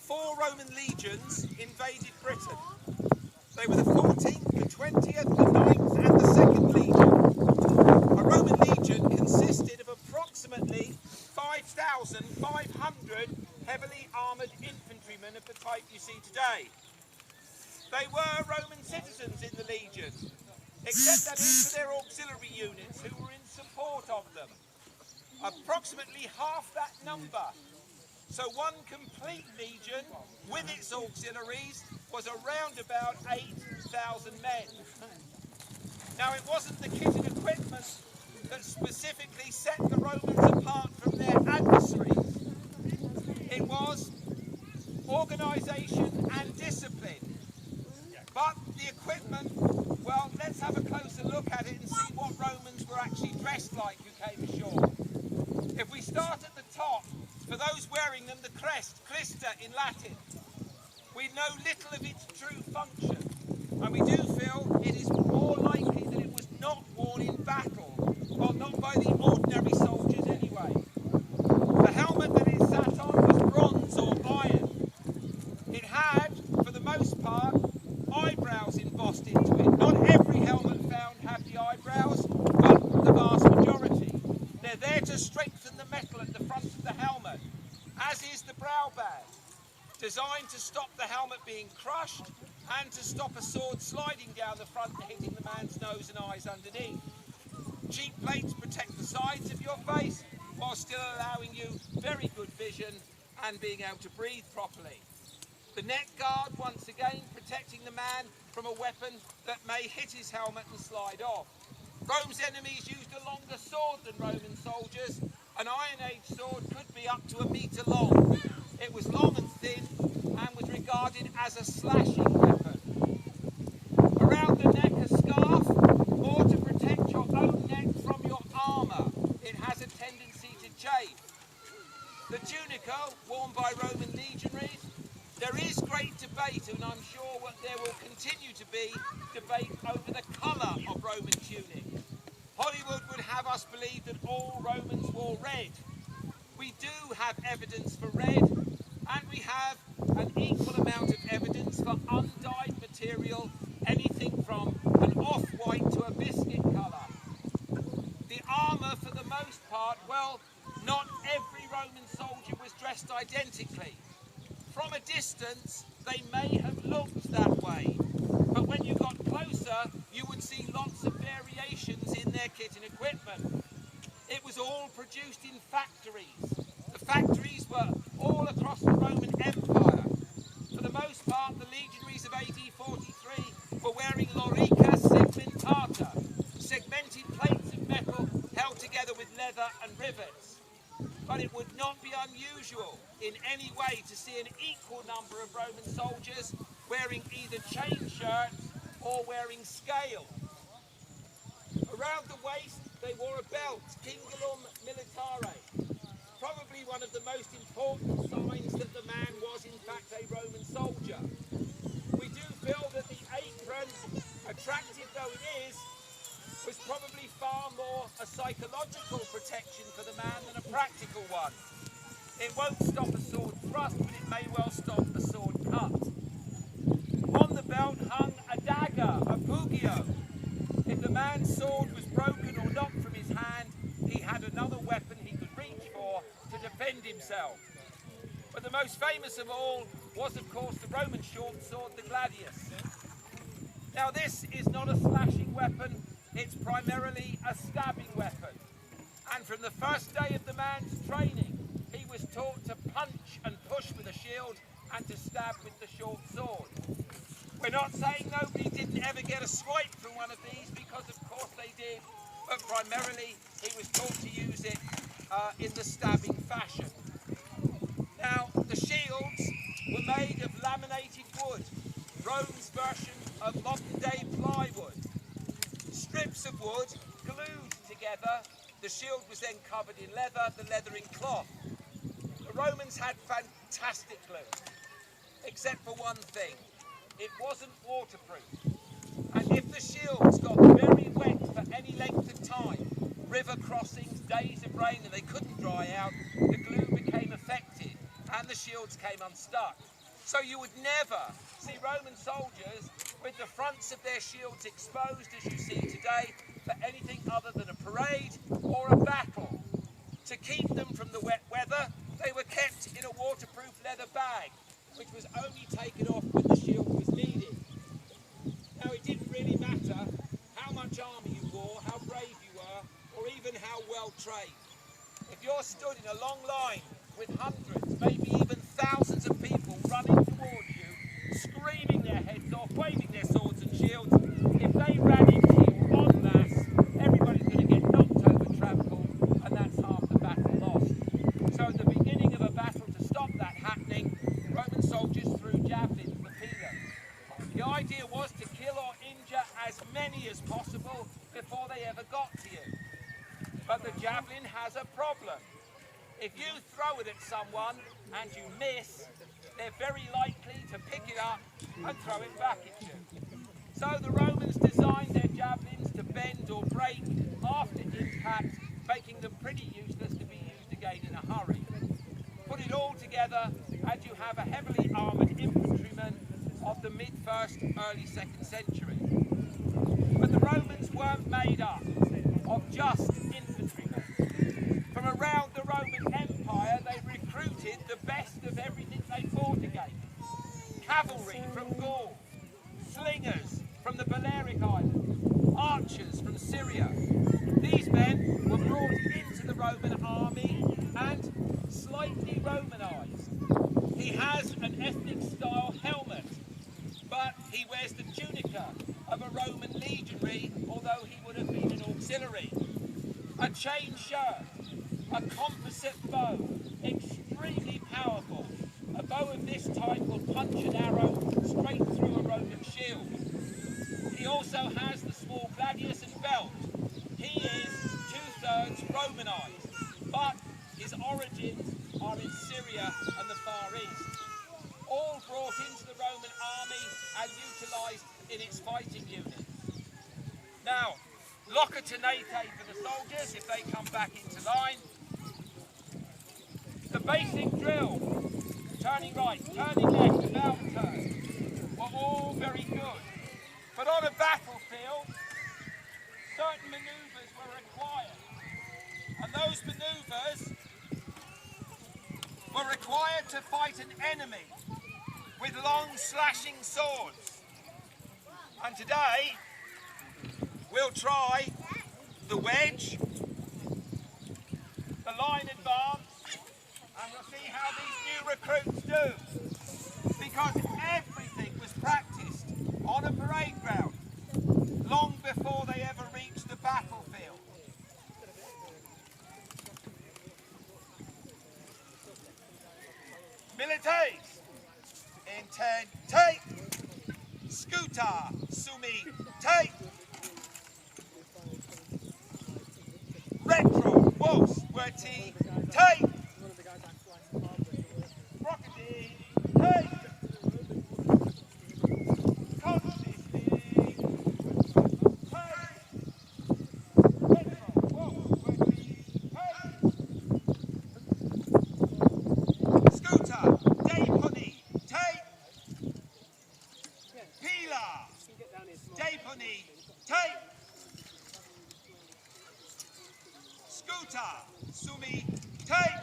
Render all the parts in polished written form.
4 Roman legions invaded Britain. They were the 14th, the 20th, the 9th and the 2nd Legion. A Roman legion consisted of approximately 5,500 heavily armoured infantrymen of the type you see today. They were Roman citizens in the legion, except that is for their auxiliary units who were in support of them. Approximately half that number. So one complete legion with its auxiliaries was around about 8,000 men. Now it wasn't the kit and equipment that specifically set the Romans apart from their adversaries. It was organisation and discipline. But the equipment, well, let's have a closer look at it and see what Romans were actually dressed like who came ashore. If we start at the top, for those wearing them, the crest, Christa in Latin, we know little of its true function, and we do feel it is more likely that it was not worn in battle, well, not by the ordinary soldiers anyway. The helmet that it sat on was bronze or iron. It had, for the most part, eyebrows embossed into it. Not every helmet found had the eyebrows, but the vast majority. They're there to strengthen the metal at the front of the helmet, as is the brow band, designed to stop the helmet being crushed and to stop a sword sliding down the front and hitting the man's nose and eyes underneath. Cheek plates protect the sides of your face while still allowing you very good vision and being able to breathe properly. The neck guard, once again, protecting the man from a weapon that may hit his helmet and slide off. Rome's enemies used a longer sword than Roman soldiers. An Iron Age sword could be up to 1 metre long. It was long and thin and was regarded as a slashing weapon. Around the neck a scarf, more to protect your own neck from your armour. It has a tendency to chafe. The tunica, worn by Roman legionaries. There is great debate, and I'm sure there will continue to be debate over the colour of Roman tunic. Hollywood would have us believe that all Romans wore red. We do have evidence for red, and we have an equal amount of evidence for undyed material, anything from an off-white to a biscuit colour. The armour, for the most part, well, not every Roman soldier was dressed identically. From a distance, they may have looked that way, but when you got closer, you would see lots of variations in their kit and equipment. It was all produced in factories. The factories were all across the Roman Empire. For the most part, the legionaries of AD 43 were wearing lorica segmentata, segmented plates of metal held together with leather and rivets. But it would not be unusual in any way to see an equal number of Roman soldiers wearing either chain shirts or wearing scale. Around the waist they wore a belt, cingulum militare, probably one of the most important signs that the man was in fact a Roman soldier. We do feel that the apron, attractive though it is, was probably far more a psychological protection for the man than a practical one. It won't stop a sword thrust, but it may well stop a sword cut. On the belt hung a dagger, a bugio. If the man's sword was broken or knocked from his hand, he had another weapon he could reach for to defend himself. But the most famous of all was, of course, the Roman short sword, the gladius. Now this is not a slashing weapon, it's primarily a stabbing weapon. And from the first day of the man's training, he was taught to punch and push with a shield and to stab with the short sword. We're not saying nobody didn't ever get a swipe from one of these, because of course they did, but primarily he was taught to use it in the stabbing fashion. Now, the shields were made of laminated wood, Rome's version of modern-day plywood. Strips of wood glued together, the shield was then covered in leather, the leather in cloth. The Romans had fantastic glue, except for one thing. It wasn't waterproof. And if the shields got very wet for any length of time, river crossings, days of rain, and they couldn't dry out, the glue became affected and the shields came unstuck. So you would never see Roman soldiers with the fronts of their shields exposed as you see today for anything other than a parade or a battle. To keep them from the wet weather, they were kept in a waterproof leather bag, which was only taken off when the shield was needed. Now, it didn't really matter how much armour you wore, how brave you were, or even how well trained. If you're stood in a long line with hundreds, maybe even thousands of people running towards you, screaming their heads off, waving their swords and shields, if they ran into you en masse, everybody's going to get knocked over, trampled, and that's half the battle lost. So at the beginning of a battle, to stop that happening, Roman soldiers threw javelins, the pilum. The idea was to kill or injure as many as possible before they ever got to you. But the javelin has a problem. If you throw it at someone and you miss, they're very likely to pick it up and throw it back at you. So the Romans designed their javelins to bend or break after impact, making them pretty useless to be used again in a hurry. Put it all together and you have a heavily armoured infantryman of the mid-1st, early 2nd century. But the Romans weren't made up of just infantrymen. From around the Roman Empire, they recruited the best of everything they fought against. Cavalry from Gaul, slingers from the Balearic Islands, archers from Syria. These men were brought into the Roman army and slightly Romanized. He has an ethnic style helmet, but he wears the tunica of a Roman legionary, although he would have been an auxiliary. A chain shirt, a composite bow, extremely powerful. A bow of this type will punch an arrow straight through a Roman shield. He also has the small gladius and belt. He is 2/3 Romanized, but his origins are in Syria and the Far East. All brought into the Roman army and utilised in its fighting units. Now, locker tenate for the soldiers if they come back into line. The basic drill, turning right, turning left, about turn, were all very good. But on a battlefield, certain manoeuvres were required. And those manoeuvres were required to fight an enemy with long slashing swords. And today, we'll try the wedge, the line advance, and we'll see how these new recruits do. Because everything was practiced on a parade ground long before they ever reached the battlefield. Milites, intend, take, scooter, sumi, take, retro, was, werty, take, rockety, take, consisting, take, retro, was, werty, take, scooter, day punny, take, peeler, day punny, take, scooter, sumi, take,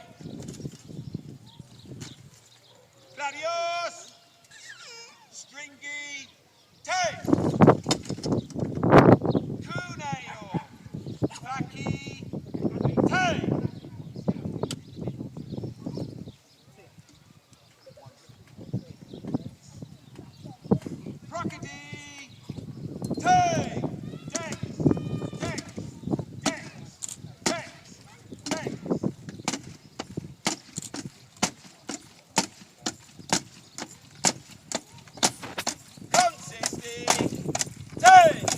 gladius, stringy, take, cuneo, flaky, take, crocodile, take, dex, dex, dex, dex, dex. Consisting, take,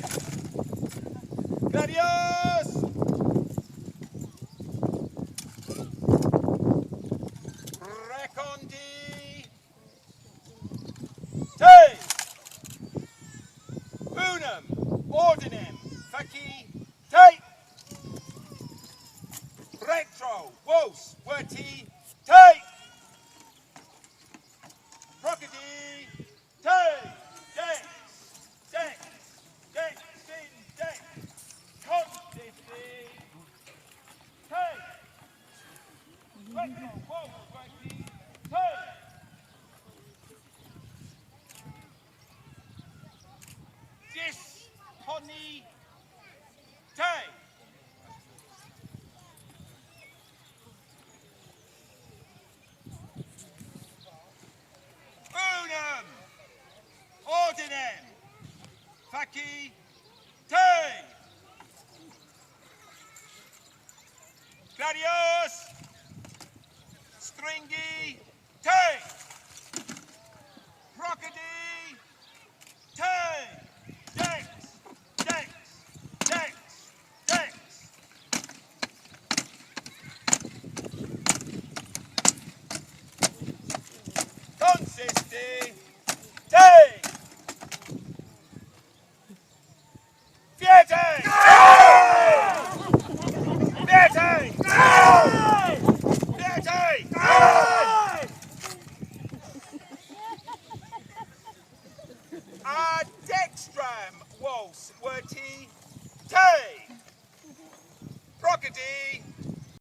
gladius, recondi, take, te. Unum, ordinem, faci, te. Gladios, stringi, te. Crocodile, te. Dex, dex, dex, dex. Consisti, te. Fiete! Fiete! Fiete! Dextram, waltz, werti, te. Crocodile,